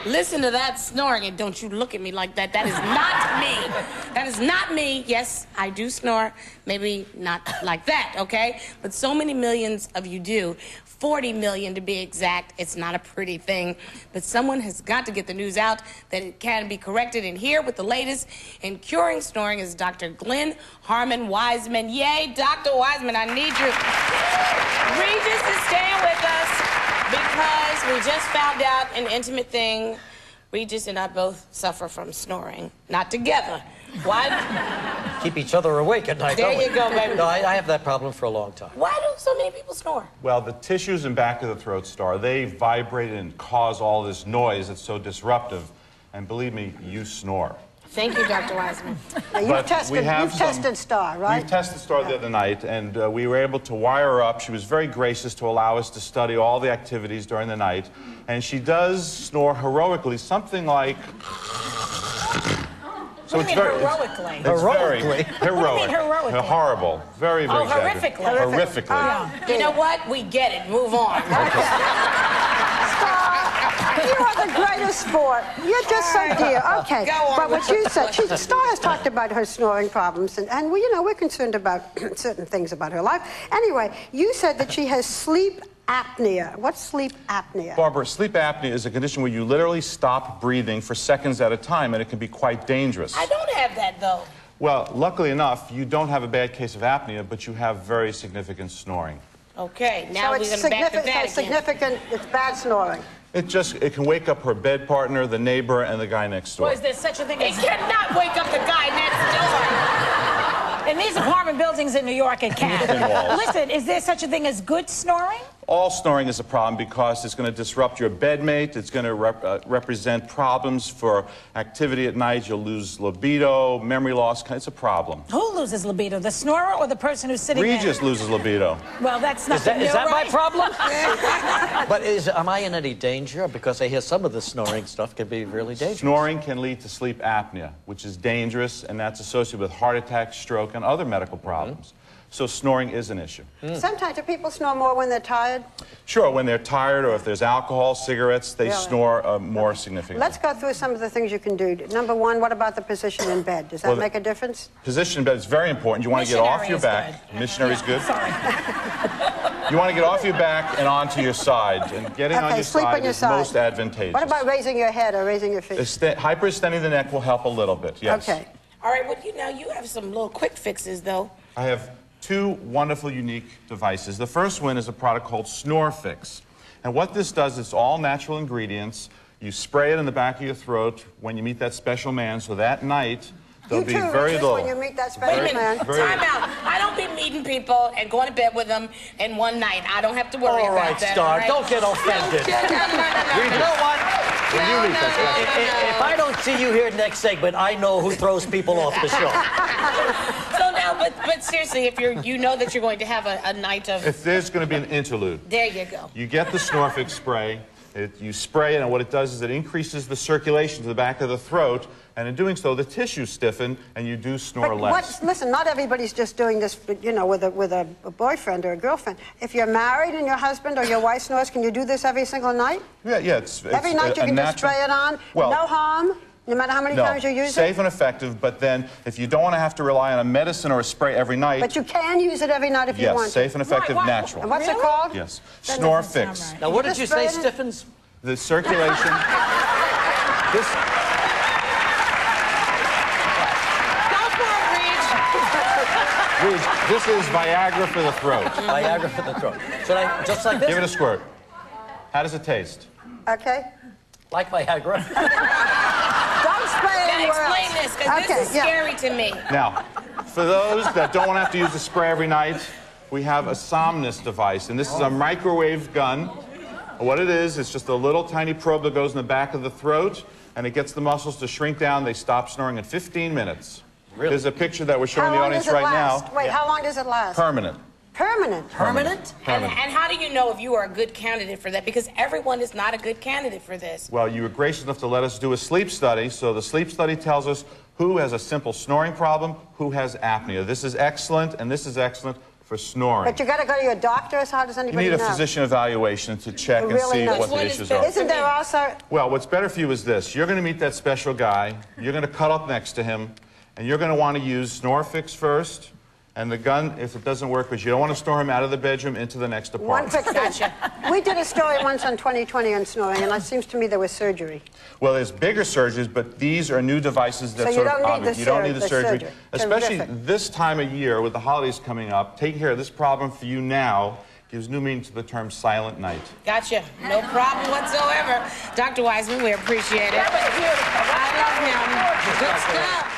Listen to that snoring, and don't you look at me like that. That is not me. That is not me. Yes, I do snore. Maybe not like that, okay? But so many millions of you do. 40 million to be exact. It's not a pretty thing. But someone has got to get the news out that it can be corrected. And here with the latest in curing snoring is Dr. Glenn Harmon Wiseman. Yay, Dr. Wiseman, I need you. Regis is staying with us because we just found out an intimate thing. Regis and I both suffer from snoring. Not together. Why? Keep each other awake at night. There you go, baby. No, I have that problem for a long time. Why do so many people snore? Well, the tissues in back of the throat, Star, they vibrate and cause all this noise that's so disruptive. And believe me, you snore. Thank you, Dr. Wiseman. Now, you've tested Star, right? We've tested Star the other night, and we were able to wire her up. She was very gracious to allow us to study all the activities during the night. And she does snore heroically, something like... So what do you mean heroically? It's very heroic. What do you mean heroically? Horrible. Very, very horrifically. Horrifically. You know what? We get it. Move on. You are the greatest sport. You're just so dear. Okay. Go on But with what you the said, question. Star has talked about her snoring problems, and we, we're concerned about certain things about her life. Anyway, you said that she has sleep apnea. What's sleep apnea? Barbara, sleep apnea is a condition where you literally stop breathing for seconds at a time, and it can be quite dangerous. I don't have that, though. Well, luckily enough, you don't have a bad case of apnea, but you have very significant snoring. Okay, now So we're it's going to back to that again. significant, it's bad snoring. It can wake up her bed partner, the neighbor, and the guy next door. Well, is there such a thing It as... cannot wake up the guy next door. In these apartment buildings in New York, it can. Thin walls. Listen, is there such a thing as good snoring? All snoring is a problem because it's going to disrupt your bedmate. It's going to represent problems for activity at night. You'll lose libido, memory loss. It's a problem. Who loses libido, the snorer or the person who's sitting there? Regis loses libido. Well, that's not Is that my right? problem? But am I in any danger? Because I hear some of the snoring stuff can be really dangerous. Snoring can lead to sleep apnea, which is dangerous, and that's associated with heart attack, stroke, and other medical problems. So snoring is an issue. Sometimes do people snore more when they're tired? Sure, when they're tired or if there's alcohol, cigarettes, they Really? snore more significantly. Let's go through some of the things you can do. Number one, what about the position in bed? Does that make a difference? Position in bed is very important. You want to get off your back. Missionary is good. Sorry. You want to get off your back and onto your side. And getting on your sleep side on your is side. most advantageous. What about raising your head or raising your feet? Hyperextending the neck will help a little bit, yes. Okay. All right, well, you have some little quick fixes, though. I have two wonderful, unique devices. The first one is a product called SnoreFix. And what this does, it's all natural ingredients. You spray it in the back of your throat when you meet that special man, so that night there'll be very little. When you meet that Wait a special man. minute, time out. I don't be meeting people and going to bed with them in one night. I don't have to worry All about right, that. Star, all right? don't get offended. No. You know what? If I don't see you here next segment, I know who throws people off the show. So now, but seriously, if you know that you're going to have a night of... If there's going to be an interlude. There you go. You get the SnoreFix spray. You spray it, and what it does is it increases the circulation to the back of the throat, and in doing so, the tissues stiffen, and you do snore less. Listen, not everybody's just doing this, with a boyfriend or a girlfriend. If you're married and your husband or your wife snores, can you do this every single night? Yeah, it's Every night you can just spray it on? Well, no harm? No matter how many times you use it? Safe and effective, but then if you don't want to have to rely on a medicine or a spray every night... But you can use it every night if you want to. Yes, safe and effective, natural. And what's it called? Yes, That SnoreFix. doesn't sound Now, what did you say, Just spray it in? stiffens? The circulation... this... This is Viagra for the throat. Viagra for the throat. Should I, just like this? Give it a squirt. How does it taste? Okay. Like Viagra. Don't spray it Now anywhere explain else. this, because this is scary to me. Now, for those that don't want to have to use the spray every night, we have a Somnus device, and this is a microwave gun. What it is, it's just a little tiny probe that goes in the back of the throat, and it gets the muscles to shrink down. They stop snoring in 15 minutes. Really? There's a picture that we're showing the How long audience does it right last? now. Wait, how long does it last? Permanent. Permanent? Permanent? And how do you know if you are a good candidate for that? Because everyone is not a good candidate for this. Well, you were gracious enough to let us do a sleep study. So the sleep study tells us who has a simple snoring problem, who has apnea. This is excellent, and this is excellent for snoring. But you got to go to your doctor, so how does You anybody need a know? physician evaluation to check and Really see nice. what the What is issues better? are. Isn't there also... Well, what's better for you is this. You're going to meet that special guy. You're going to cuddle up next to him, and you're going to want to use SnoreFix first. And the gun, if it doesn't work, because you don't want to snore him out of the bedroom into the next One apartment. quick thing. We did a story once on 20/20 on snoring, and it seems to me there was surgery. Well, there's bigger surgeries, but these are new devices that So you sort of don't need obvious. the You don't need the surgery. surgery. Especially Terrific. this time of year with the holidays coming up, taking care of this problem for you now gives new meaning to the term silent night. Gotcha. No problem whatsoever. Dr. Wiseman, we appreciate it. That was beautiful. I love him. Good stuff.